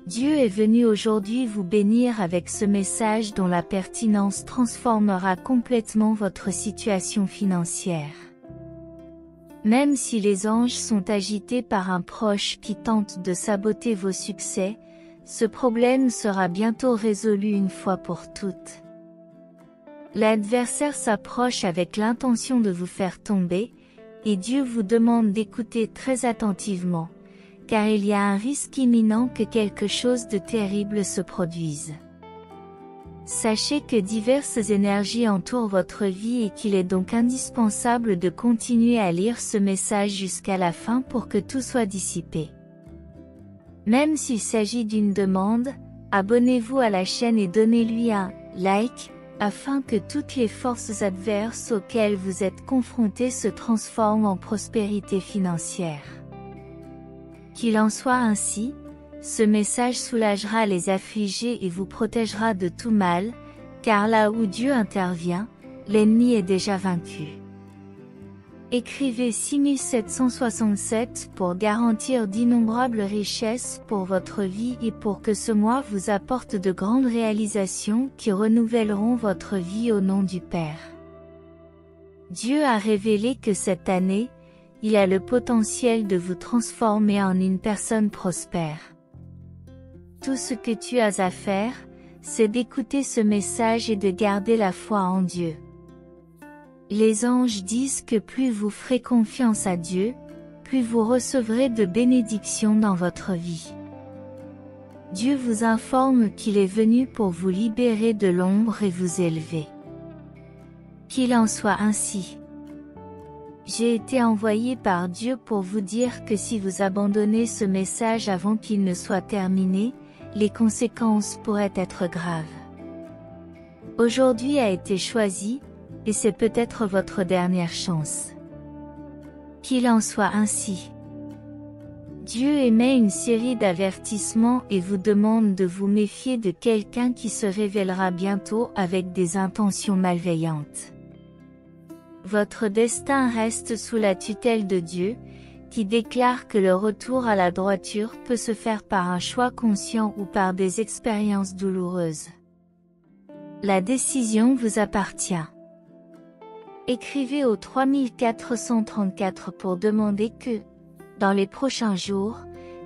Dieu est venu aujourd'hui vous bénir avec ce message dont la pertinence transformera complètement votre situation financière. Même si les anges sont agités par un proche qui tente de saboter vos succès, ce problème sera bientôt résolu une fois pour toutes. L'adversaire s'approche avec l'intention de vous faire tomber, et Dieu vous demande d'écouter très attentivement, car il y a un risque imminent que quelque chose de terrible se produise. Sachez que diverses énergies entourent votre vie et qu'il est donc indispensable de continuer à lire ce message jusqu'à la fin pour que tout soit dissipé. Même s'il s'agit d'une demande, abonnez-vous à la chaîne et donnez-lui un like, afin que toutes les forces adverses auxquelles vous êtes confrontés se transforment en prospérité financière. Qu'il en soit ainsi, ce message soulagera les affligés et vous protégera de tout mal, car là où Dieu intervient, l'ennemi est déjà vaincu. Écrivez 6767 pour garantir d'innombrables richesses pour votre vie et pour que ce mois vous apporte de grandes réalisations qui renouvelleront votre vie au nom du Père. Dieu a révélé que cette année, il a le potentiel de vous transformer en une personne prospère. Tout ce que tu as à faire, c'est d'écouter ce message et de garder la foi en Dieu. Les anges disent que plus vous ferez confiance à Dieu, plus vous recevrez de bénédictions dans votre vie. Dieu vous informe qu'il est venu pour vous libérer de l'ombre et vous élever. Qu'il en soit ainsi. J'ai été envoyé par Dieu pour vous dire que si vous abandonnez ce message avant qu'il ne soit terminé, les conséquences pourraient être graves. Aujourd'hui a été choisi, et c'est peut-être votre dernière chance. Qu'il en soit ainsi. Dieu émet une série d'avertissements et vous demande de vous méfier de quelqu'un qui se révélera bientôt avec des intentions malveillantes. Votre destin reste sous la tutelle de Dieu, qui déclare que le retour à la droiture peut se faire par un choix conscient ou par des expériences douloureuses. La décision vous appartient. Écrivez au 3434 pour demander que, dans les prochains jours,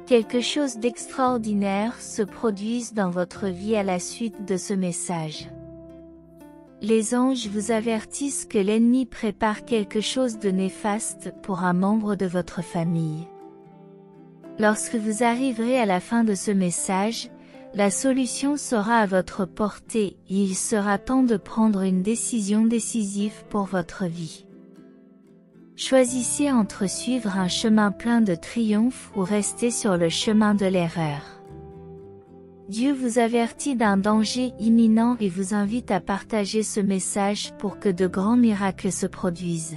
quelque chose d'extraordinaire se produise dans votre vie à la suite de ce message. Les anges vous avertissent que l'ennemi prépare quelque chose de néfaste pour un membre de votre famille. Lorsque vous arriverez à la fin de ce message, la solution sera à votre portée et il sera temps de prendre une décision décisive pour votre vie. Choisissez entre suivre un chemin plein de triomphe ou rester sur le chemin de l'erreur. Dieu vous avertit d'un danger imminent et vous invite à partager ce message pour que de grands miracles se produisent.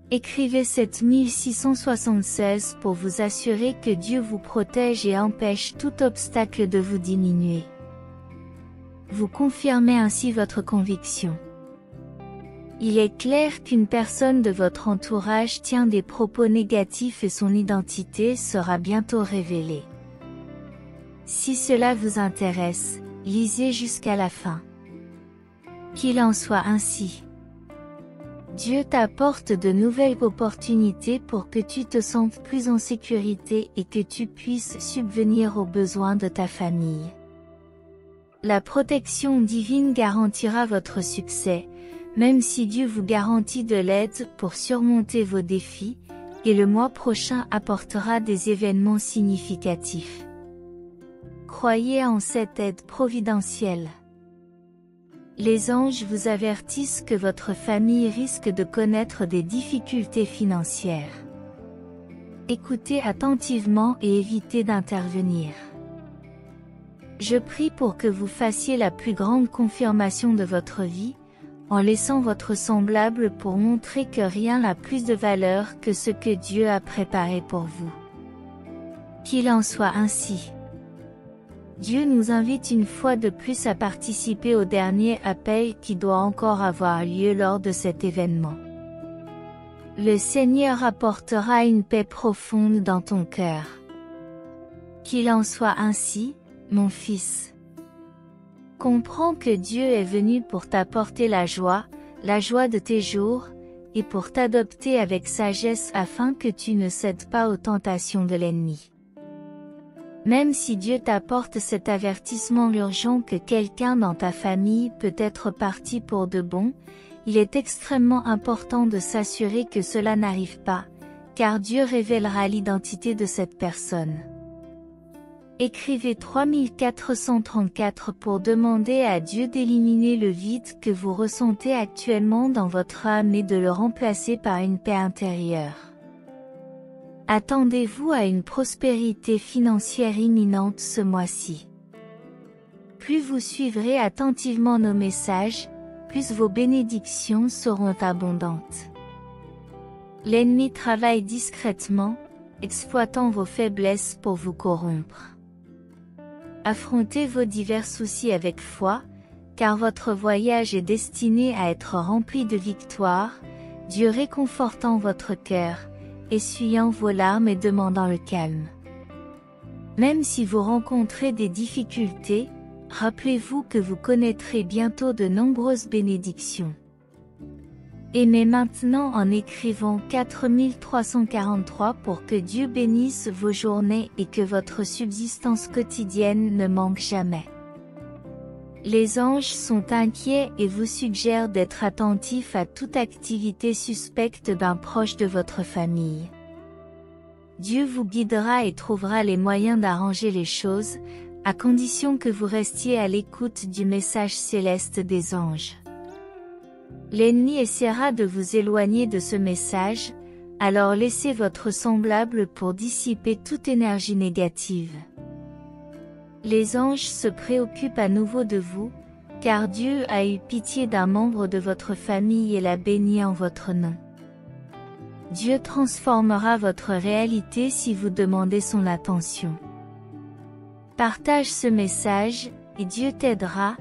Écrivez 7676 pour vous assurer que Dieu vous protège et empêche tout obstacle de vous diminuer. Vous confirmez ainsi votre conviction. Il est clair qu'une personne de votre entourage tient des propos négatifs et son identité sera bientôt révélée. Si cela vous intéresse, lisez jusqu'à la fin. Qu'il en soit ainsi. Dieu t'apporte de nouvelles opportunités pour que tu te sentes plus en sécurité et que tu puisses subvenir aux besoins de ta famille. La protection divine garantira votre succès, même si Dieu vous garantit de l'aide pour surmonter vos défis, et le mois prochain apportera des événements significatifs. Croyez en cette aide providentielle. Les anges vous avertissent que votre famille risque de connaître des difficultés financières. Écoutez attentivement et évitez d'intervenir. Je prie pour que vous fassiez la plus grande confirmation de votre vie, en laissant votre semblable pour montrer que rien n'a plus de valeur que ce que Dieu a préparé pour vous. Qu'il en soit ainsi. Dieu nous invite une fois de plus à participer au dernier appel qui doit encore avoir lieu lors de cet événement. Le Seigneur apportera une paix profonde dans ton cœur. Qu'il en soit ainsi, mon fils. Comprends que Dieu est venu pour t'apporter la joie de tes jours, et pour t'adopter avec sagesse afin que tu ne cèdes pas aux tentations de l'ennemi. Même si Dieu t'apporte cet avertissement urgent que quelqu'un dans ta famille peut être parti pour de bon, il est extrêmement important de s'assurer que cela n'arrive pas, car Dieu révélera l'identité de cette personne. Écrivez 3434 pour demander à Dieu d'éliminer le vide que vous ressentez actuellement dans votre âme et de le remplacer par une paix intérieure. Attendez-vous à une prospérité financière imminente ce mois-ci. Plus vous suivrez attentivement nos messages, plus vos bénédictions seront abondantes. L'ennemi travaille discrètement, exploitant vos faiblesses pour vous corrompre. Affrontez vos divers soucis avec foi, car votre voyage est destiné à être rempli de victoires, Dieu réconfortant votre cœur, essuyant vos larmes et demandant le calme. Même si vous rencontrez des difficultés, rappelez-vous que vous connaîtrez bientôt de nombreuses bénédictions. Aimez maintenant en écrivant 4343 pour que Dieu bénisse vos journées et que votre subsistance quotidienne ne manque jamais. Les anges sont inquiets et vous suggèrent d'être attentifs à toute activité suspecte d'un proche de votre famille. Dieu vous guidera et trouvera les moyens d'arranger les choses, à condition que vous restiez à l'écoute du message céleste des anges. L'ennemi essaiera de vous éloigner de ce message, alors laissez votre semblable pour dissiper toute énergie négative. Les anges se préoccupent à nouveau de vous, car Dieu a eu pitié d'un membre de votre famille et l'a béni en votre nom. Dieu transformera votre réalité si vous demandez son attention. Partage ce message, et Dieu t'aidera,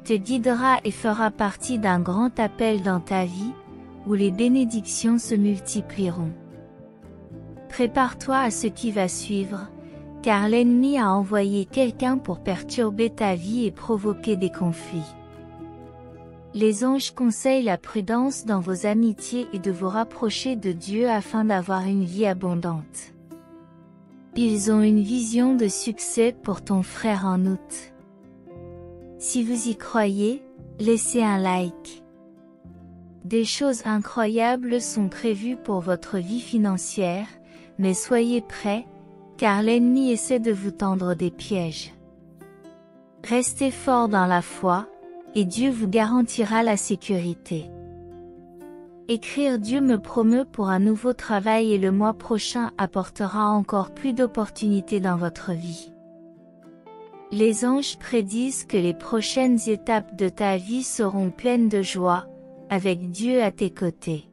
te guidera et fera partie d'un grand appel dans ta vie, où les bénédictions se multiplieront. Prépare-toi à ce qui va suivre, car l'ennemi a envoyé quelqu'un pour perturber ta vie et provoquer des conflits. Les anges conseillent la prudence dans vos amitiés et de vous rapprocher de Dieu afin d'avoir une vie abondante. Ils ont une vision de succès pour ton frère en août. Si vous y croyez, laissez un like. Des choses incroyables sont prévues pour votre vie financière, mais soyez prêts, car l'ennemi essaie de vous tendre des pièges. Restez fort dans la foi, et Dieu vous garantira la sécurité. Écrire Dieu me promeut pour un nouveau travail et le mois prochain apportera encore plus d'opportunités dans votre vie. Les anges prédisent que les prochaines étapes de ta vie seront pleines de joie, avec Dieu à tes côtés.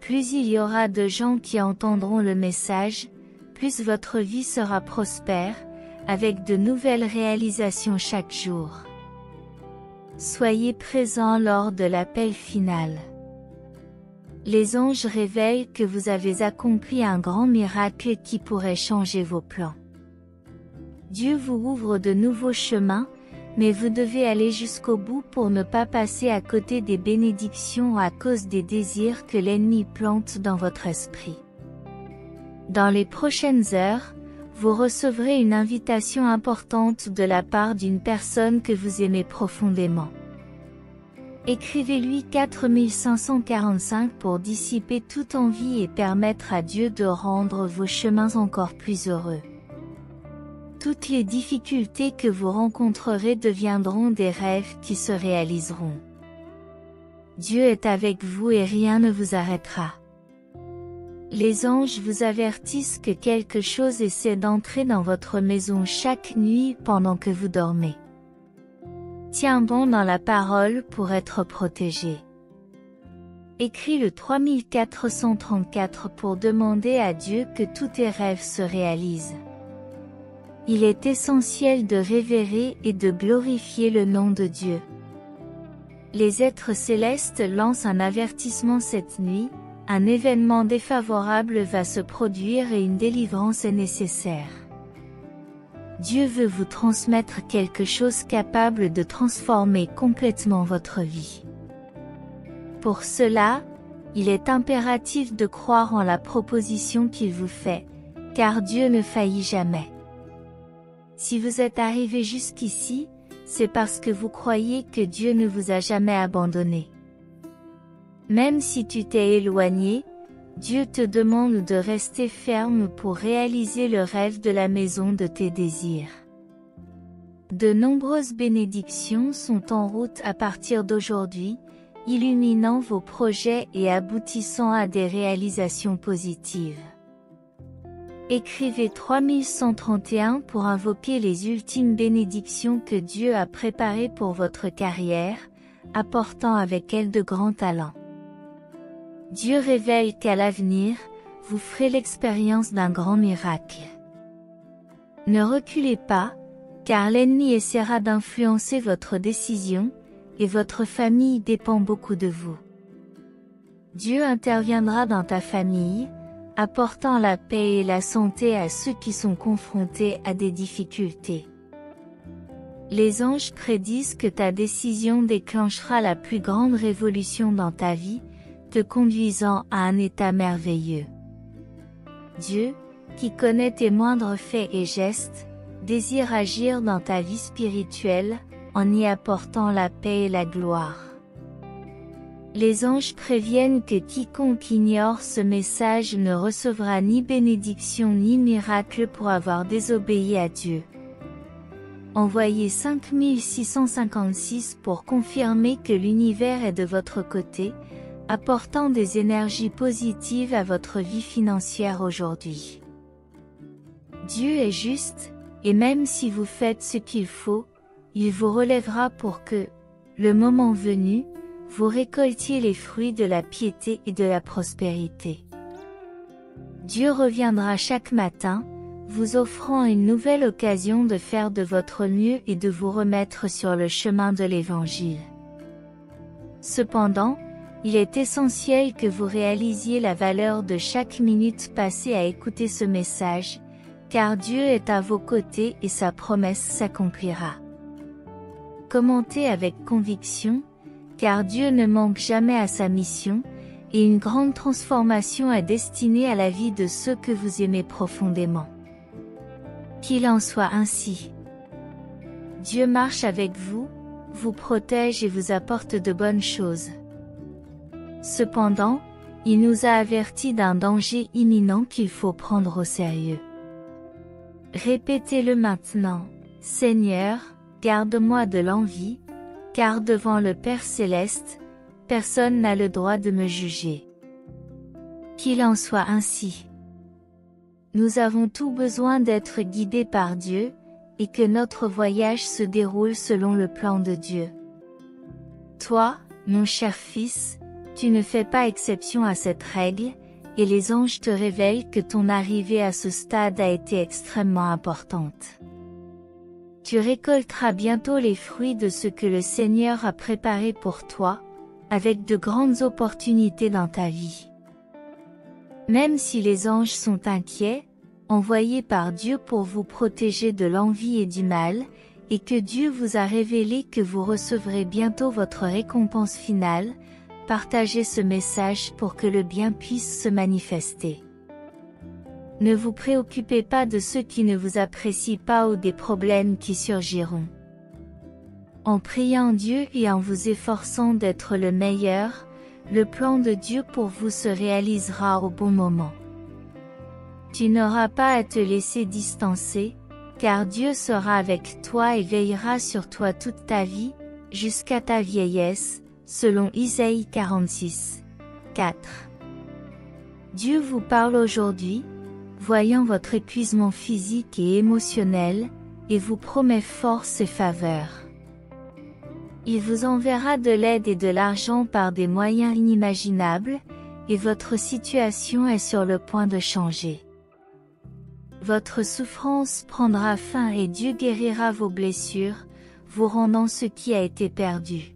Plus il y aura de gens qui entendront le message, plus votre vie sera prospère, avec de nouvelles réalisations chaque jour. Soyez présents lors de l'appel final. Les anges révèlent que vous avez accompli un grand miracle qui pourrait changer vos plans. Dieu vous ouvre de nouveaux chemins, mais vous devez aller jusqu'au bout pour ne pas passer à côté des bénédictions à cause des désirs que l'ennemi plante dans votre esprit. Dans les prochaines heures, vous recevrez une invitation importante de la part d'une personne que vous aimez profondément. Écrivez-lui 4545 pour dissiper toute envie et permettre à Dieu de rendre vos chemins encore plus heureux. Toutes les difficultés que vous rencontrerez deviendront des rêves qui se réaliseront. Dieu est avec vous et rien ne vous arrêtera. Les anges vous avertissent que quelque chose essaie d'entrer dans votre maison chaque nuit pendant que vous dormez. Tiens bon dans la parole pour être protégé. Écris le 3434 pour demander à Dieu que tous tes rêves se réalisent. Il est essentiel de révérer et de glorifier le nom de Dieu. Les êtres célestes lancent un avertissement cette nuit, un événement défavorable va se produire et une délivrance est nécessaire. Dieu veut vous transmettre quelque chose capable de transformer complètement votre vie. Pour cela, il est impératif de croire en la proposition qu'il vous fait, car Dieu ne faillit jamais. Si vous êtes arrivé jusqu'ici, c'est parce que vous croyez que Dieu ne vous a jamais abandonné. Même si tu t'es éloigné, Dieu te demande de rester ferme pour réaliser le rêve de la maison de tes désirs. De nombreuses bénédictions sont en route à partir d'aujourd'hui, illuminant vos projets et aboutissant à des réalisations positives. Écrivez 3131 pour invoquer les ultimes bénédictions que Dieu a préparées pour votre carrière, apportant avec elles de grands talents. Dieu révèle qu'à l'avenir, vous ferez l'expérience d'un grand miracle. Ne reculez pas, car l'ennemi essaiera d'influencer votre décision, et votre famille dépend beaucoup de vous. Dieu interviendra dans ta famille, apportant la paix et la santé à ceux qui sont confrontés à des difficultés. Les anges prédisent que ta décision déclenchera la plus grande révolution dans ta vie, te conduisant à un état merveilleux. Dieu, qui connaît tes moindres faits et gestes, désire agir dans ta vie spirituelle, en y apportant la paix et la gloire. Les anges préviennent que quiconque ignore ce message ne recevra ni bénédiction ni miracle pour avoir désobéi à Dieu. Envoyez 5656 pour confirmer que l'univers est de votre côté, apportant des énergies positives à votre vie financière aujourd'hui. Dieu est juste, et même si vous faites ce qu'il faut, il vous relèvera pour que, le moment venu, vous récoltiez les fruits de la piété et de la prospérité. Dieu reviendra chaque matin, vous offrant une nouvelle occasion de faire de votre mieux et de vous remettre sur le chemin de l'Évangile. Cependant, il est essentiel que vous réalisiez la valeur de chaque minute passée à écouter ce message, car Dieu est à vos côtés et sa promesse s'accomplira. Commentez avec conviction, car Dieu ne manque jamais à sa mission, et une grande transformation est destinée à la vie de ceux que vous aimez profondément. Qu'il en soit ainsi. Dieu marche avec vous, vous protège et vous apporte de bonnes choses. Cependant, il nous a avertis d'un danger imminent qu'il faut prendre au sérieux. Répétez-le maintenant, Seigneur, garde-moi de l'envie, car devant le Père Céleste, personne n'a le droit de me juger. Qu'il en soit ainsi. Nous avons tout besoin d'être guidés par Dieu, et que notre voyage se déroule selon le plan de Dieu. Toi, mon cher fils, tu ne fais pas exception à cette règle, et les anges te révèlent que ton arrivée à ce stade a été extrêmement importante. Tu récolteras bientôt les fruits de ce que le Seigneur a préparé pour toi, avec de grandes opportunités dans ta vie. Même si les anges sont inquiets, envoyés par Dieu pour vous protéger de l'envie et du mal, et que Dieu vous a révélé que vous recevrez bientôt votre récompense finale, partagez ce message pour que le bien puisse se manifester. Ne vous préoccupez pas de ceux qui ne vous apprécient pas ou des problèmes qui surgiront. En priant Dieu et en vous efforçant d'être le meilleur, le plan de Dieu pour vous se réalisera au bon moment. Tu n'auras pas à te laisser distancer, car Dieu sera avec toi et veillera sur toi toute ta vie, jusqu'à ta vieillesse, selon Isaïe 46, 4. Dieu vous parle aujourd'hui, voyant votre épuisement physique et émotionnel, et vous promet force et faveur. Il vous enverra de l'aide et de l'argent par des moyens inimaginables, et votre situation est sur le point de changer. Votre souffrance prendra fin et Dieu guérira vos blessures, vous rendant ce qui a été perdu.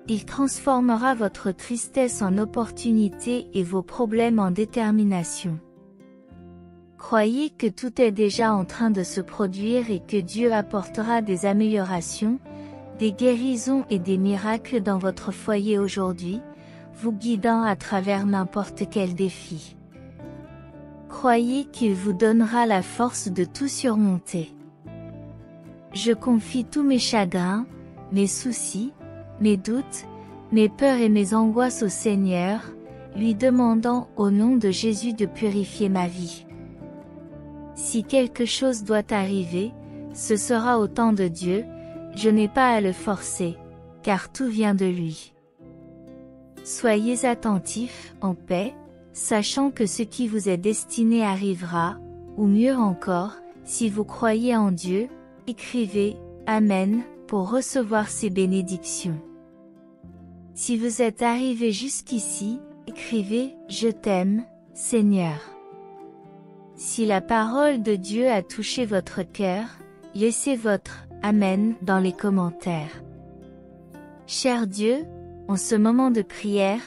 Il transformera votre tristesse en opportunité et vos problèmes en détermination. Croyez que tout est déjà en train de se produire et que Dieu apportera des améliorations, des guérisons et des miracles dans votre foyer aujourd'hui, vous guidant à travers n'importe quel défi. Croyez qu'il vous donnera la force de tout surmonter. Je confie tous mes chagrins, mes soucis, mes doutes, mes peurs et mes angoisses au Seigneur, lui demandant au nom de Jésus de purifier ma vie. Si quelque chose doit arriver, ce sera au temps de Dieu, je n'ai pas à le forcer, car tout vient de lui. Soyez attentifs, en paix, sachant que ce qui vous est destiné arrivera, ou mieux encore, si vous croyez en Dieu, écrivez « Amen » pour recevoir ces bénédictions. Si vous êtes arrivé jusqu'ici, écrivez « Je t'aime, Seigneur ». Si la parole de Dieu a touché votre cœur, laissez votre « Amen » dans les commentaires. Cher Dieu, en ce moment de prière,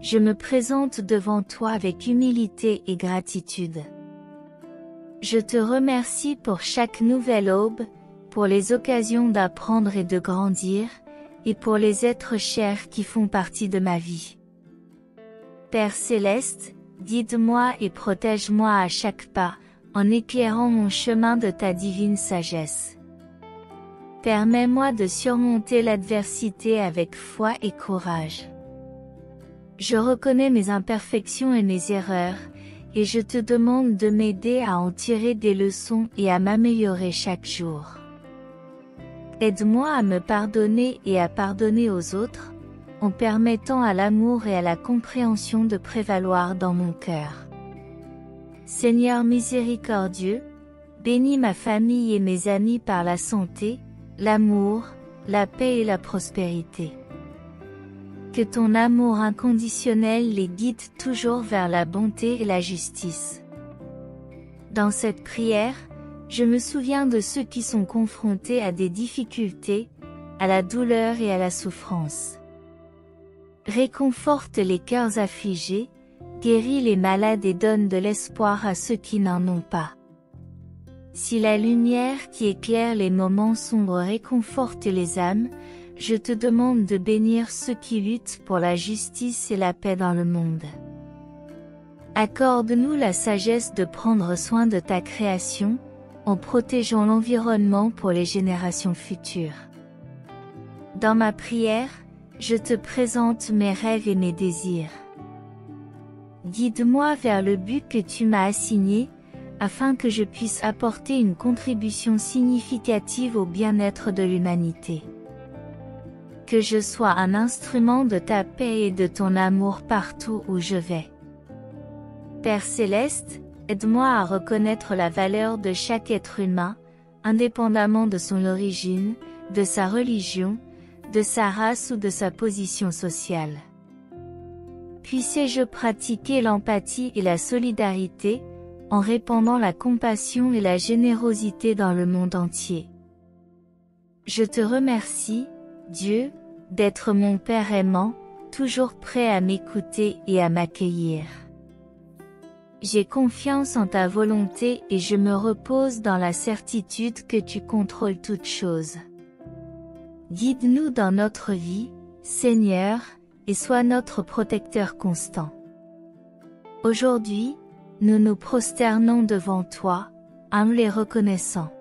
je me présente devant toi avec humilité et gratitude. Je te remercie pour chaque nouvelle aube, pour les occasions d'apprendre et de grandir, et pour les êtres chers qui font partie de ma vie. Père Céleste, guide-moi et protège-moi à chaque pas, en éclairant mon chemin de ta divine sagesse. Permets-moi de surmonter l'adversité avec foi et courage. Je reconnais mes imperfections et mes erreurs, et je te demande de m'aider à en tirer des leçons et à m'améliorer chaque jour. Aide-moi à me pardonner et à pardonner aux autres, en permettant à l'amour et à la compréhension de prévaloir dans mon cœur. Seigneur miséricordieux, bénis ma famille et mes amis par la santé, l'amour, la paix et la prospérité. Que ton amour inconditionnel les guide toujours vers la bonté et la justice. Dans cette prière, je me souviens de ceux qui sont confrontés à des difficultés, à la douleur et à la souffrance. Réconforte les cœurs affligés, guéris les malades et donne de l'espoir à ceux qui n'en ont pas. Si la lumière qui éclaire les moments sombres réconforte les âmes, je te demande de bénir ceux qui luttent pour la justice et la paix dans le monde. Accorde-nous la sagesse de prendre soin de ta création, en protégeant l'environnement pour les générations futures. Dans ma prière, je te présente mes rêves et mes désirs. Guide-moi vers le but que tu m'as assigné, afin que je puisse apporter une contribution significative au bien-être de l'humanité. Que je sois un instrument de ta paix et de ton amour partout où je vais. Père Céleste, aide-moi à reconnaître la valeur de chaque être humain, indépendamment de son origine, de sa religion, de sa race ou de sa position sociale. Puisse-je pratiquer l'empathie et la solidarité, en répandant la compassion et la générosité dans le monde entier. Je te remercie, Dieu, d'être mon Père aimant, toujours prêt à m'écouter et à m'accueillir. J'ai confiance en ta volonté et je me repose dans la certitude que tu contrôles toutes choses. Guide-nous dans notre vie, Seigneur, et sois notre protecteur constant. Aujourd'hui, nous nous prosternons devant toi, humbles et reconnaissants.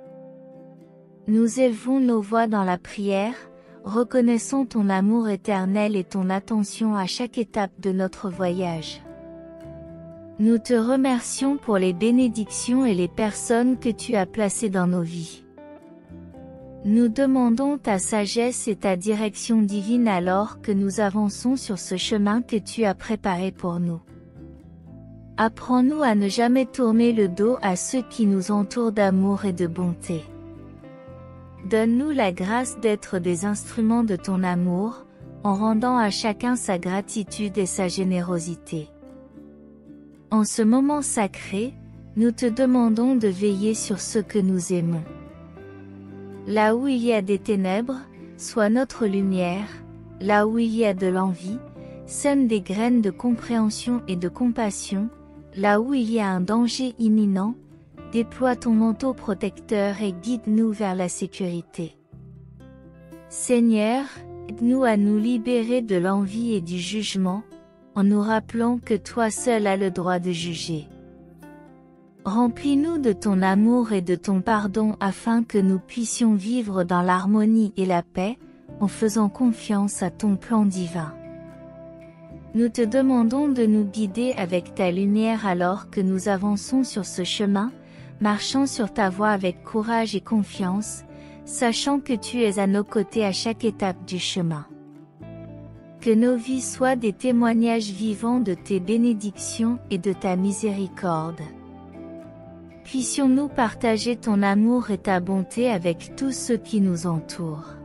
Nous élevons nos voix dans la prière, reconnaissons ton amour éternel et ton attention à chaque étape de notre voyage. Nous te remercions pour les bénédictions et les personnes que tu as placées dans nos vies. Nous demandons ta sagesse et ta direction divine alors que nous avançons sur ce chemin que tu as préparé pour nous. Apprends-nous à ne jamais tourner le dos à ceux qui nous entourent d'amour et de bonté. Donne-nous la grâce d'être des instruments de ton amour, en rendant à chacun sa gratitude et sa générosité. En ce moment sacré, nous te demandons de veiller sur ceux que nous aimons. Là où il y a des ténèbres, sois notre lumière, là où il y a de l'envie, sème des graines de compréhension et de compassion, là où il y a un danger imminent, déploie ton manteau protecteur et guide-nous vers la sécurité. Seigneur, aide-nous à nous libérer de l'envie et du jugement, en nous rappelant que toi seul as le droit de juger. Remplis-nous de ton amour et de ton pardon afin que nous puissions vivre dans l'harmonie et la paix, en faisant confiance à ton plan divin. Nous te demandons de nous guider avec ta lumière alors que nous avançons sur ce chemin, marchant sur ta voie avec courage et confiance, sachant que tu es à nos côtés à chaque étape du chemin. Que nos vies soient des témoignages vivants de tes bénédictions et de ta miséricorde. Puissions-nous partager ton amour et ta bonté avec tous ceux qui nous entourent.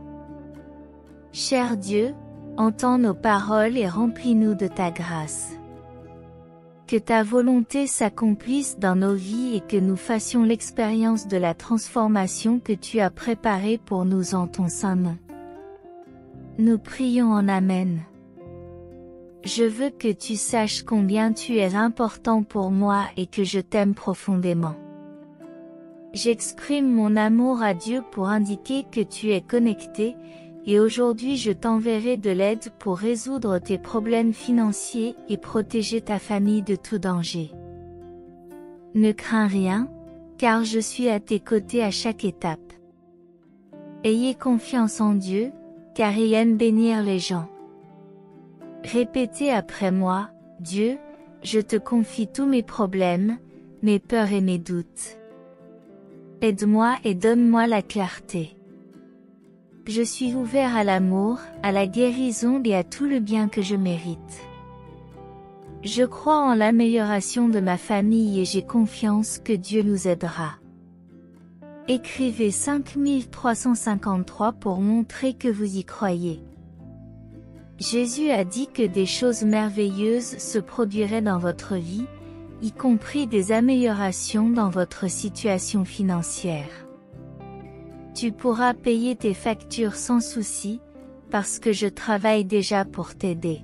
Cher Dieu, entends nos paroles et remplis-nous de ta grâce. Que ta volonté s'accomplisse dans nos vies et que nous fassions l'expérience de la transformation que tu as préparée pour nous en ton saint nom. Nous prions en Amen. Je veux que tu saches combien tu es important pour moi et que je t'aime profondément. J'exprime mon amour à Dieu pour indiquer que tu es connecté, et aujourd'hui je t'enverrai de l'aide pour résoudre tes problèmes financiers et protéger ta famille de tout danger. Ne crains rien, car je suis à tes côtés à chaque étape. Ayez confiance en Dieu, car il aime bénir les gens. Répétez après moi, Dieu, je te confie tous mes problèmes, mes peurs et mes doutes. Aide-moi et donne-moi la clarté. Je suis ouvert à l'amour, à la guérison et à tout le bien que je mérite. Je crois en l'amélioration de ma famille et j'ai confiance que Dieu nous aidera. Écrivez 5353 pour montrer que vous y croyez. Jésus a dit que des choses merveilleuses se produiraient dans votre vie, y compris des améliorations dans votre situation financière. Tu pourras payer tes factures sans souci, parce que je travaille déjà pour t'aider.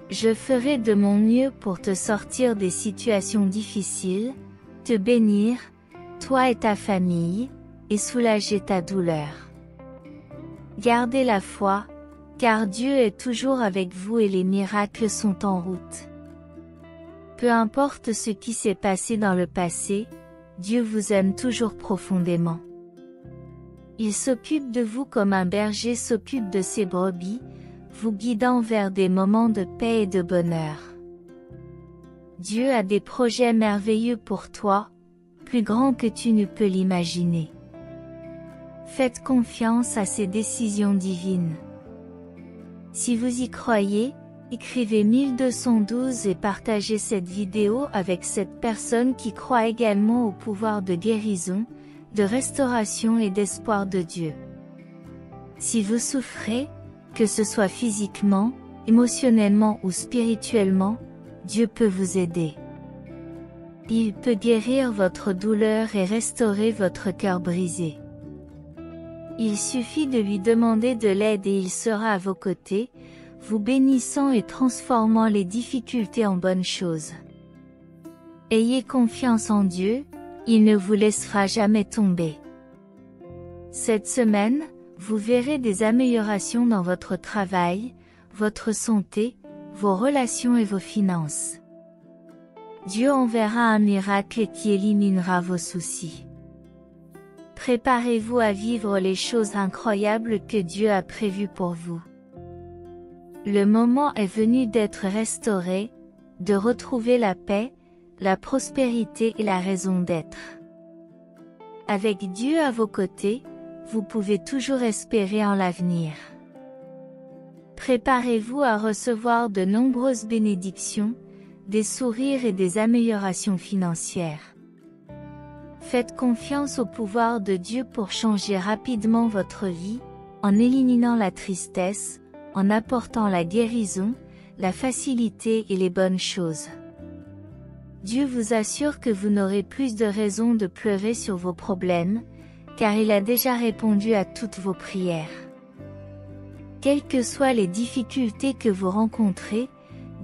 Je ferai de mon mieux pour te sortir des situations difficiles, te bénir, toi et ta famille, et soulager ta douleur. Gardez la foi, car Dieu est toujours avec vous et les miracles sont en route. Peu importe ce qui s'est passé dans le passé, Dieu vous aime toujours profondément. Il s'occupe de vous comme un berger s'occupe de ses brebis, vous guidant vers des moments de paix et de bonheur. Dieu a des projets merveilleux pour toi, plus grands que tu ne peux l'imaginer. Faites confiance à ses décisions divines. Si vous y croyez, écrivez 1212 et partagez cette vidéo avec cette personne qui croit également au pouvoir de guérison, de restauration et d'espoir de Dieu. Si vous souffrez, que ce soit physiquement, émotionnellement ou spirituellement, Dieu peut vous aider. Il peut guérir votre douleur et restaurer votre cœur brisé. Il suffit de lui demander de l'aide et il sera à vos côtés, vous bénissant et transformant les difficultés en bonnes choses. Ayez confiance en Dieu, il ne vous laissera jamais tomber. Cette semaine, vous verrez des améliorations dans votre travail, votre santé, vos relations et vos finances. Dieu enverra un miracle qui éliminera vos soucis. Préparez-vous à vivre les choses incroyables que Dieu a prévues pour vous. Le moment est venu d'être restauré, de retrouver la paix, la prospérité et la raison d'être. Avec Dieu à vos côtés, vous pouvez toujours espérer en l'avenir. Préparez-vous à recevoir de nombreuses bénédictions, des sourires et des améliorations financières. Faites confiance au pouvoir de Dieu pour changer rapidement votre vie, en éliminant la tristesse, en apportant la guérison, la facilité et les bonnes choses. Dieu vous assure que vous n'aurez plus de raison de pleurer sur vos problèmes, car il a déjà répondu à toutes vos prières. Quelles que soient les difficultés que vous rencontrez,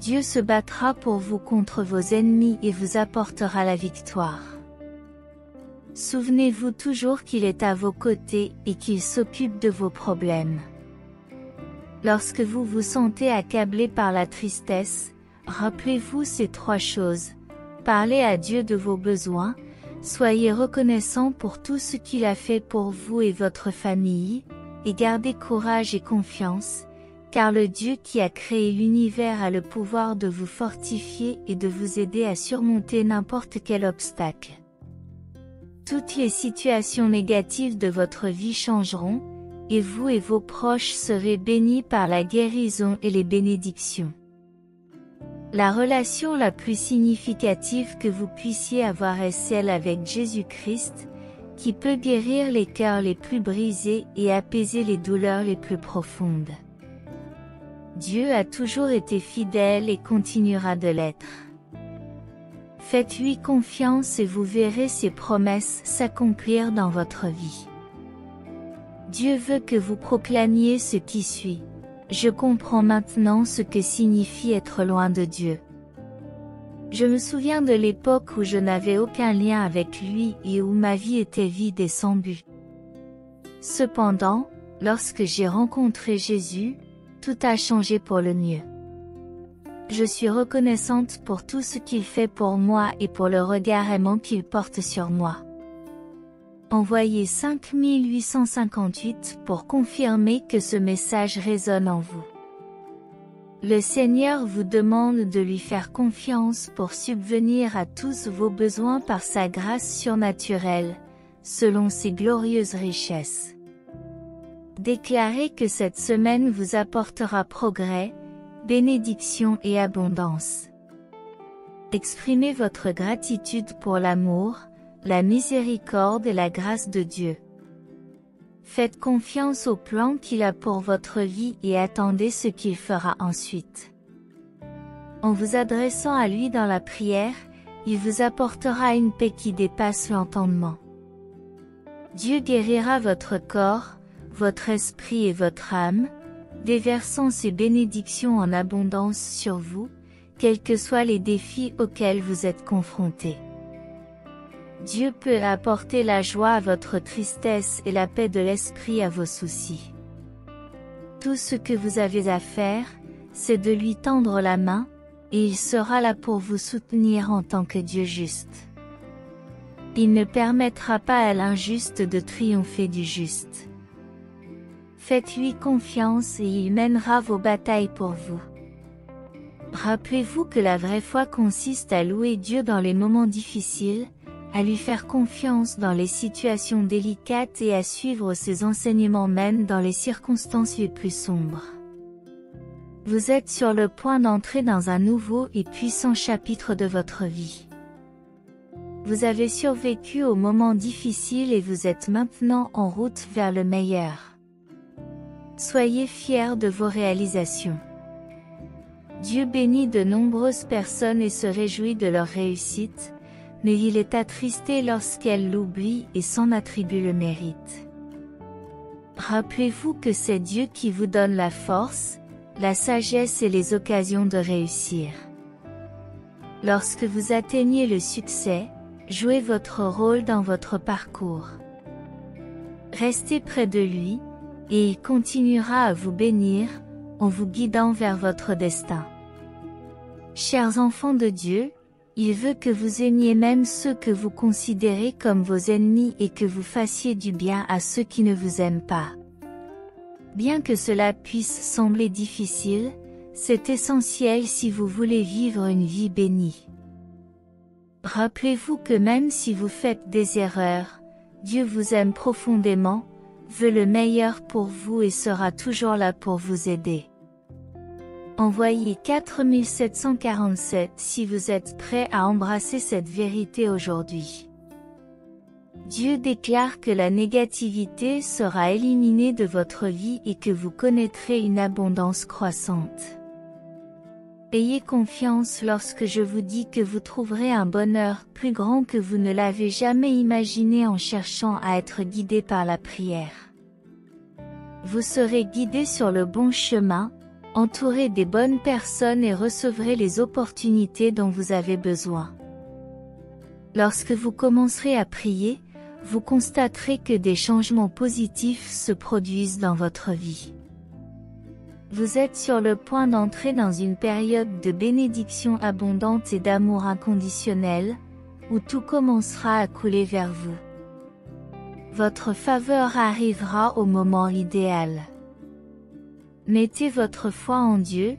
Dieu se battra pour vous contre vos ennemis et vous apportera la victoire. Souvenez-vous toujours qu'il est à vos côtés et qu'il s'occupe de vos problèmes. Lorsque vous vous sentez accablé par la tristesse, rappelez-vous ces 3 choses. Parlez à Dieu de vos besoins, soyez reconnaissant pour tout ce qu'il a fait pour vous et votre famille, et gardez courage et confiance, car le Dieu qui a créé l'univers a le pouvoir de vous fortifier et de vous aider à surmonter n'importe quel obstacle. Toutes les situations négatives de votre vie changeront, et vous et vos proches serez bénis par la guérison et les bénédictions. La relation la plus significative que vous puissiez avoir est celle avec Jésus-Christ, qui peut guérir les cœurs les plus brisés et apaiser les douleurs les plus profondes. Dieu a toujours été fidèle et continuera de l'être. Faites-lui confiance et vous verrez ses promesses s'accomplir dans votre vie. Dieu veut que vous proclamiez ce qui suit. Je comprends maintenant ce que signifie être loin de Dieu. Je me souviens de l'époque où je n'avais aucun lien avec lui et où ma vie était vide et sans but. Cependant, lorsque j'ai rencontré Jésus, tout a changé pour le mieux. Je suis reconnaissante pour tout ce qu'il fait pour moi et pour le regard aimant qu'il porte sur moi. Envoyez 5858 pour confirmer que ce message résonne en vous. Le Seigneur vous demande de lui faire confiance pour subvenir à tous vos besoins par sa grâce surnaturelle, selon ses glorieuses richesses. Déclarez que cette semaine vous apportera progrès, bénédiction et abondance. Exprimez votre gratitude pour l'amour, la miséricorde et la grâce de Dieu. Faites confiance au plan qu'il a pour votre vie et attendez ce qu'il fera ensuite. En vous adressant à lui dans la prière, il vous apportera une paix qui dépasse l'entendement. Dieu guérira votre corps, votre esprit et votre âme, déversant ses bénédictions en abondance sur vous, quels que soient les défis auxquels vous êtes confrontés. Dieu peut apporter la joie à votre tristesse et la paix de l'esprit à vos soucis. Tout ce que vous avez à faire, c'est de lui tendre la main, et il sera là pour vous soutenir en tant que Dieu juste. Il ne permettra pas à l'injuste de triompher du juste. Faites-lui confiance et il mènera vos batailles pour vous. Rappelez-vous que la vraie foi consiste à louer Dieu dans les moments difficiles, à lui faire confiance dans les situations délicates et à suivre ses enseignements même dans les circonstances les plus sombres. Vous êtes sur le point d'entrer dans un nouveau et puissant chapitre de votre vie. Vous avez survécu aux moments difficiles et vous êtes maintenant en route vers le meilleur. Soyez fiers de vos réalisations. Dieu bénit de nombreuses personnes et se réjouit de leur réussite, mais il est attristé lorsqu'elles l'oublient et s'en attribuent le mérite. Rappelez-vous que c'est Dieu qui vous donne la force, la sagesse et les occasions de réussir. Lorsque vous atteignez le succès, jouez votre rôle dans votre parcours. Restez près de lui, et il continuera à vous bénir, en vous guidant vers votre destin. Chers enfants de Dieu, il veut que vous aimiez même ceux que vous considérez comme vos ennemis et que vous fassiez du bien à ceux qui ne vous aiment pas. Bien que cela puisse sembler difficile, c'est essentiel si vous voulez vivre une vie bénie. Rappelez-vous que même si vous faites des erreurs, Dieu vous aime profondément, veut le meilleur pour vous et sera toujours là pour vous aider. Envoyez 4747 si vous êtes prêt à embrasser cette vérité aujourd'hui. Dieu déclare que la négativité sera éliminée de votre vie et que vous connaîtrez une abondance croissante. Ayez confiance lorsque je vous dis que vous trouverez un bonheur plus grand que vous ne l'avez jamais imaginé en cherchant à être guidé par la prière. Vous serez guidé sur le bon chemin, entouré des bonnes personnes et recevrez les opportunités dont vous avez besoin. Lorsque vous commencerez à prier, vous constaterez que des changements positifs se produisent dans votre vie. Vous êtes sur le point d'entrer dans une période de bénédiction abondante et d'amour inconditionnel, où tout commencera à couler vers vous. Votre faveur arrivera au moment idéal. Mettez votre foi en Dieu,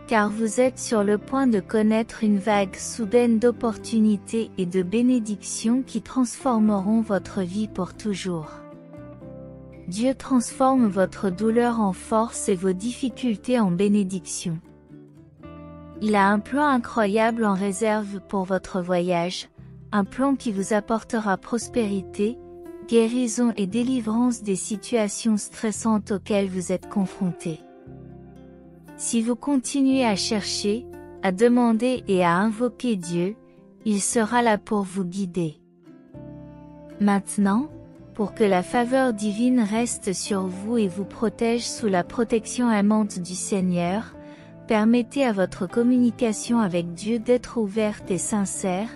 car vous êtes sur le point de connaître une vague soudaine d'opportunités et de bénédictions qui transformeront votre vie pour toujours. Dieu transforme votre douleur en force et vos difficultés en bénédictions. Il a un plan incroyable en réserve pour votre voyage, un plan qui vous apportera prospérité, guérison et délivrance des situations stressantes auxquelles vous êtes confrontés. Si vous continuez à chercher, à demander et à invoquer Dieu, il sera là pour vous guider. Maintenant, pour que la faveur divine reste sur vous et vous protège sous la protection aimante du Seigneur, permettez à votre communication avec Dieu d'être ouverte et sincère,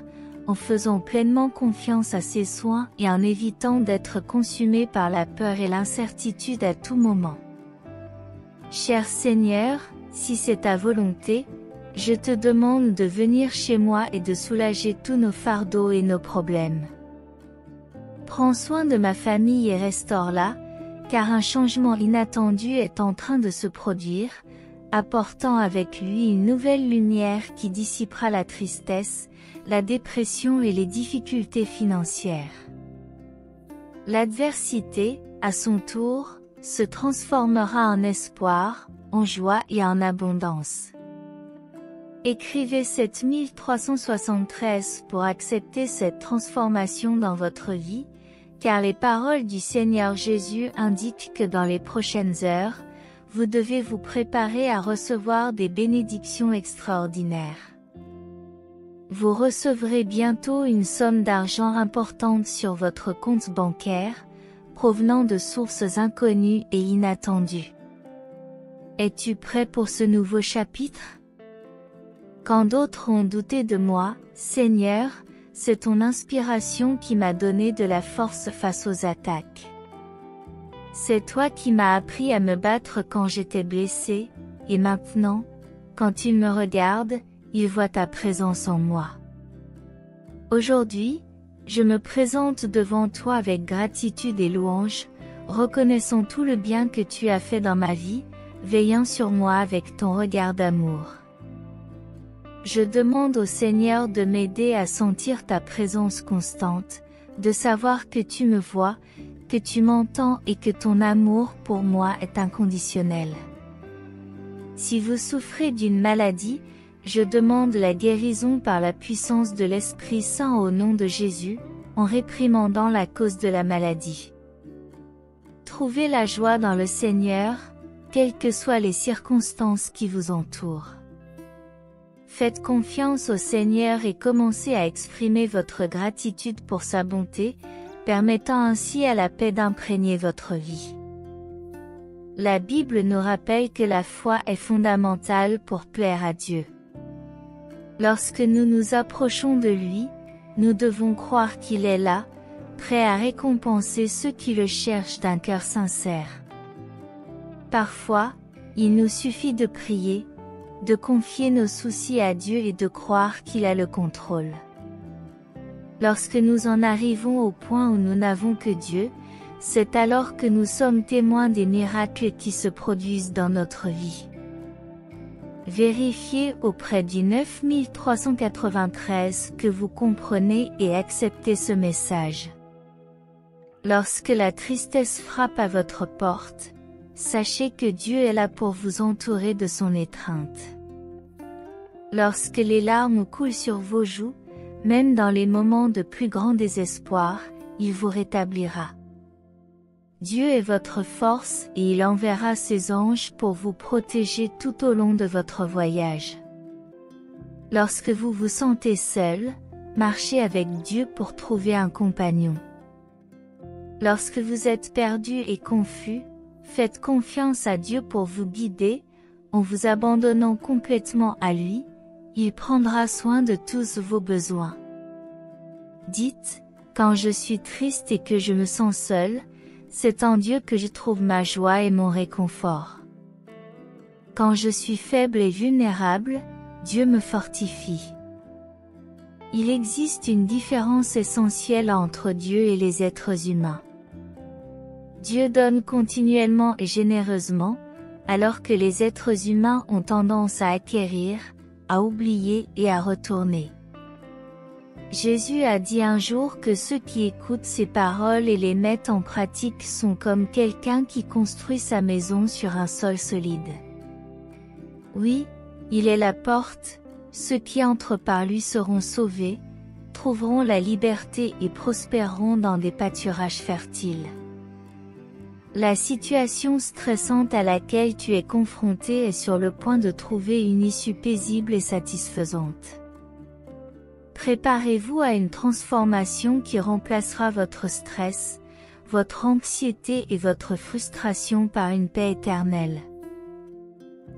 en faisant pleinement confiance à ses soins et en évitant d'être consumé par la peur et l'incertitude à tout moment. Cher Seigneur, si c'est ta volonté, je te demande de venir chez moi et de soulager tous nos fardeaux et nos problèmes. Prends soin de ma famille et restaure-la, car un changement inattendu est en train de se produire, apportant avec lui une nouvelle lumière qui dissipera la tristesse, la dépression et les difficultés financières. L'adversité, à son tour, se transformera en espoir, en joie et en abondance. Écrivez 7373 pour accepter cette transformation dans votre vie, car les paroles du Seigneur Jésus indiquent que dans les prochaines heures, vous devez vous préparer à recevoir des bénédictions extraordinaires. Vous recevrez bientôt une somme d'argent importante sur votre compte bancaire, provenant de sources inconnues et inattendues. Es-tu prêt pour ce nouveau chapitre? Quand d'autres ont douté de moi, Seigneur, c'est ton inspiration qui m'a donné de la force face aux attaques. C'est toi qui m'as appris à me battre quand j'étais blessé, et maintenant, quand il me regarde, il voit ta présence en moi. Aujourd'hui, je me présente devant toi avec gratitude et louange, reconnaissant tout le bien que tu as fait dans ma vie, veillant sur moi avec ton regard d'amour. Je demande au Seigneur de m'aider à sentir ta présence constante, de savoir que tu me vois, que tu m'entends et que ton amour pour moi est inconditionnel. Si vous souffrez d'une maladie, je demande la guérison par la puissance de l'Esprit Saint au nom de Jésus, en réprimandant la cause de la maladie. Trouvez la joie dans le Seigneur, quelles que soient les circonstances qui vous entourent. Faites confiance au Seigneur et commencez à exprimer votre gratitude pour sa bonté, permettant ainsi à la paix d'imprégner votre vie. La Bible nous rappelle que la foi est fondamentale pour plaire à Dieu. Lorsque nous nous approchons de lui, nous devons croire qu'il est là, prêt à récompenser ceux qui le cherchent d'un cœur sincère. Parfois, il nous suffit de prier, de confier nos soucis à Dieu et de croire qu'il a le contrôle. Lorsque nous en arrivons au point où nous n'avons que Dieu, c'est alors que nous sommes témoins des miracles qui se produisent dans notre vie. Vérifiez auprès du 9393 que vous comprenez et acceptez ce message. Lorsque la tristesse frappe à votre porte, sachez que Dieu est là pour vous entourer de son étreinte. Lorsque les larmes coulent sur vos joues, même dans les moments de plus grand désespoir, il vous rétablira. Dieu est votre force et il enverra ses anges pour vous protéger tout au long de votre voyage. Lorsque vous vous sentez seul, marchez avec Dieu pour trouver un compagnon. Lorsque vous êtes perdu et confus, faites confiance à Dieu pour vous guider, en vous abandonnant complètement à lui, il prendra soin de tous vos besoins. Dites, Quand je suis triste et que je me sens seul, c'est en Dieu que je trouve ma joie et mon réconfort. Quand je suis faible et vulnérable, Dieu me fortifie. Il existe une différence essentielle entre Dieu et les êtres humains. Dieu donne continuellement et généreusement, alors que les êtres humains ont tendance à acquérir, à oublier et à retourner. Jésus a dit un jour que ceux qui écoutent ses paroles et les mettent en pratique sont comme quelqu'un qui construit sa maison sur un sol solide. Oui, il est la porte, ceux qui entrent par lui seront sauvés, trouveront la liberté et prospéreront dans des pâturages fertiles. La situation stressante à laquelle tu es confronté est sur le point de trouver une issue paisible et satisfaisante. Préparez-vous à une transformation qui remplacera votre stress, votre anxiété et votre frustration par une paix éternelle.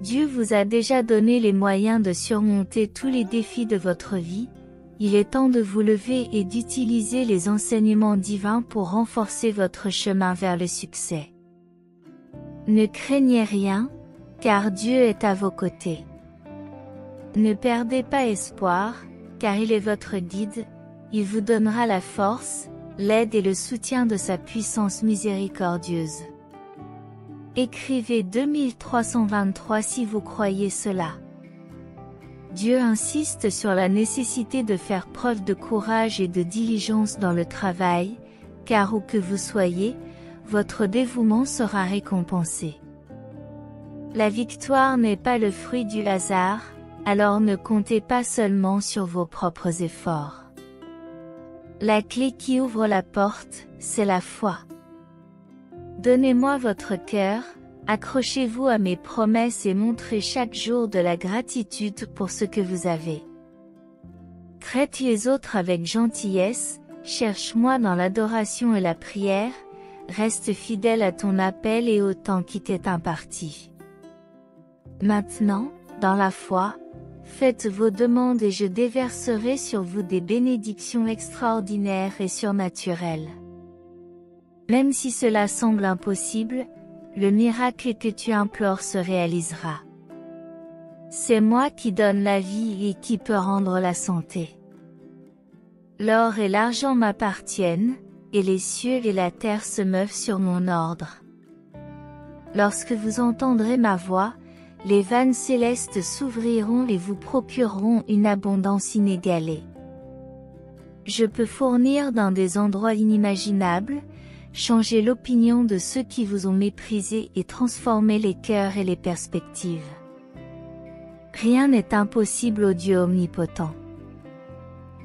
Dieu vous a déjà donné les moyens de surmonter tous les défis de votre vie, il est temps de vous lever et d'utiliser les enseignements divins pour renforcer votre chemin vers le succès. Ne craignez rien, car Dieu est à vos côtés. Ne perdez pas espoir, car il est votre guide, il vous donnera la force, l'aide et le soutien de sa puissance miséricordieuse. Écrivez 2323 si vous croyez cela. Dieu insiste sur la nécessité de faire preuve de courage et de diligence dans le travail, car où que vous soyez, votre dévouement sera récompensé. La victoire n'est pas le fruit du hasard, alors ne comptez pas seulement sur vos propres efforts. La clé qui ouvre la porte, c'est la foi. Donnez-moi votre cœur, accrochez-vous à mes promesses et montrez chaque jour de la gratitude pour ce que vous avez. Traite les autres avec gentillesse, cherche-moi dans l'adoration et la prière, reste fidèle à ton appel et au temps qui t'est imparti. Maintenant, dans la foi, faites vos demandes et je déverserai sur vous des bénédictions extraordinaires et surnaturelles. Même si cela semble impossible, le miracle que tu implores se réalisera. C'est moi qui donne la vie et qui peut rendre la santé. L'or et l'argent m'appartiennent, et les cieux et la terre se meuvent sur mon ordre. Lorsque vous entendrez ma voix, les vannes célestes s'ouvriront et vous procureront une abondance inégalée. Je peux fournir dans des endroits inimaginables, changer l'opinion de ceux qui vous ont méprisé et transformer les cœurs et les perspectives. Rien n'est impossible au Dieu omnipotent.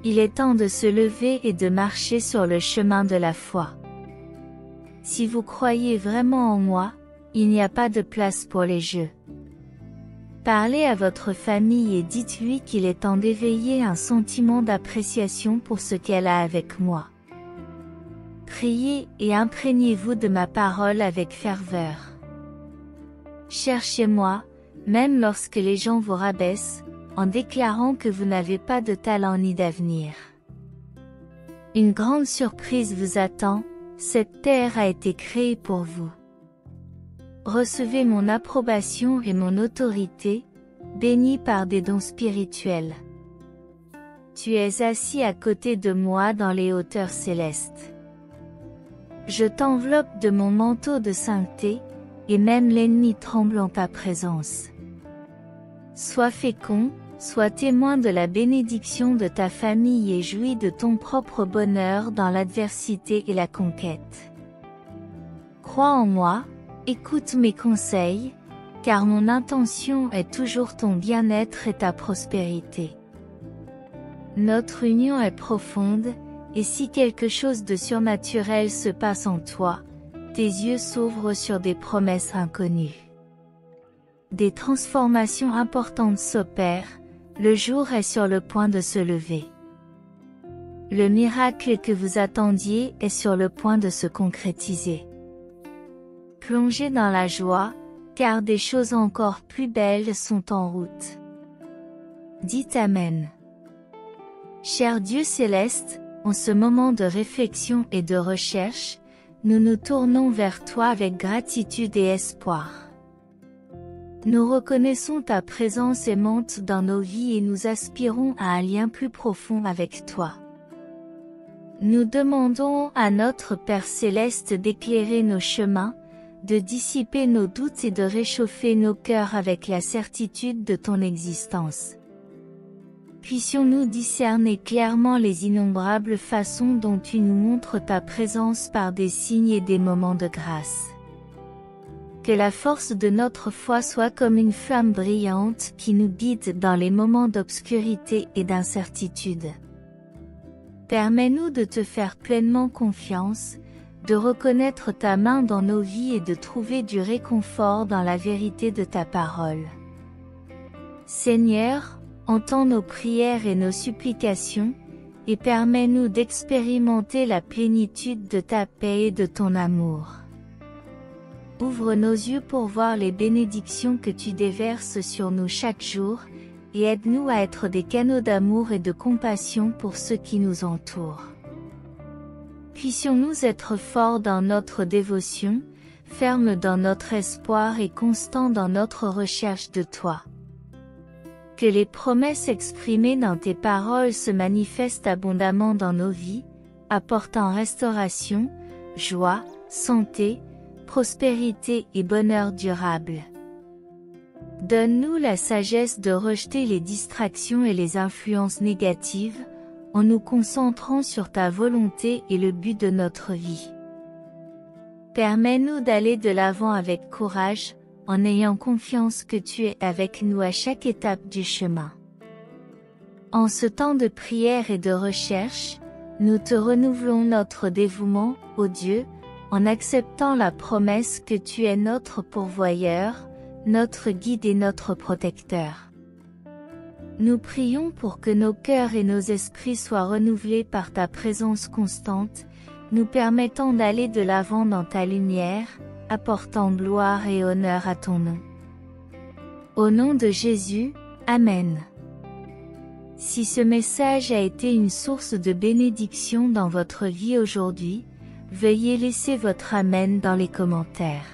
Il est temps de se lever et de marcher sur le chemin de la foi. Si vous croyez vraiment en moi, il n'y a pas de place pour les jeux. Parlez à votre famille et dites-lui qu'il est temps d'éveiller un sentiment d'appréciation pour ce qu'elle a avec moi. Priez et imprégnez-vous de ma parole avec ferveur. Cherchez-moi, même lorsque les gens vous rabaissent, en déclarant que vous n'avez pas de talent ni d'avenir. Une grande surprise vous attend, cette terre a été créée pour vous. Recevez mon approbation et mon autorité, bénie par des dons spirituels. Tu es assis à côté de moi dans les hauteurs célestes. Je t'enveloppe de mon manteau de sainteté, et même l'ennemi tremble en ta présence. Sois fécond, sois témoin de la bénédiction de ta famille et jouis de ton propre bonheur dans l'adversité et la conquête. Crois en moi, écoute mes conseils, car mon intention est toujours ton bien-être et ta prospérité. Notre union est profonde, et si quelque chose de surnaturel se passe en toi, tes yeux s'ouvrent sur des promesses inconnues. Des transformations importantes s'opèrent, le jour est sur le point de se lever. Le miracle que vous attendiez est sur le point de se concrétiser. Plongez dans la joie, car des choses encore plus belles sont en route. Dites Amen. Cher Dieu céleste, en ce moment de réflexion et de recherche, nous nous tournons vers toi avec gratitude et espoir. Nous reconnaissons ta présence aimante dans nos vies et nous aspirons à un lien plus profond avec toi. Nous demandons à notre Père Céleste d'éclairer nos chemins, de dissiper nos doutes et de réchauffer nos cœurs avec la certitude de ton existence. Puissions-nous discerner clairement les innombrables façons dont tu nous montres ta présence par des signes et des moments de grâce. Que la force de notre foi soit comme une flamme brillante qui nous guide dans les moments d'obscurité et d'incertitude. Permets-nous de te faire pleinement confiance, de reconnaître ta main dans nos vies et de trouver du réconfort dans la vérité de ta parole. Seigneur, entends nos prières et nos supplications, et permets-nous d'expérimenter la plénitude de ta paix et de ton amour. Ouvre nos yeux pour voir les bénédictions que tu déverses sur nous chaque jour, et aide-nous à être des canaux d'amour et de compassion pour ceux qui nous entourent. Puissions-nous être forts dans notre dévotion, fermes dans notre espoir et constants dans notre recherche de toi. Que les promesses exprimées dans tes paroles se manifestent abondamment dans nos vies, apportant restauration, joie, santé, prospérité et bonheur durable. Donne-nous la sagesse de rejeter les distractions et les influences négatives, en nous concentrant sur ta volonté et le but de notre vie. Permets-nous d'aller de l'avant avec courage, en ayant confiance que tu es avec nous à chaque étape du chemin. En ce temps de prière et de recherche, nous te renouvelons notre dévouement, ô Dieu, en acceptant la promesse que tu es notre pourvoyeur, notre guide et notre protecteur. Nous prions pour que nos cœurs et nos esprits soient renouvelés par ta présence constante, nous permettant d'aller de l'avant dans ta lumière, apportant gloire et honneur à ton nom. Au nom de Jésus, Amen. Si ce message a été une source de bénédiction dans votre vie aujourd'hui, veuillez laisser votre Amen dans les commentaires.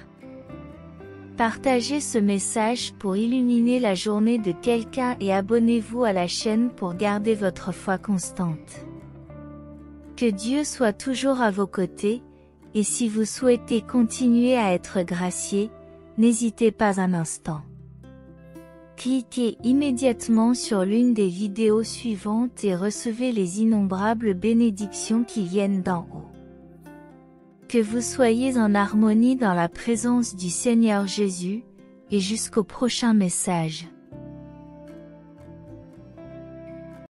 Partagez ce message pour illuminer la journée de quelqu'un et abonnez-vous à la chaîne pour garder votre foi constante. Que Dieu soit toujours à vos côtés, et si vous souhaitez continuer à être gracié, n'hésitez pas un instant. Cliquez immédiatement sur l'une des vidéos suivantes et recevez les innombrables bénédictions qui viennent d'en haut. Que vous soyez en harmonie dans la présence du Seigneur Jésus, et jusqu'au prochain message.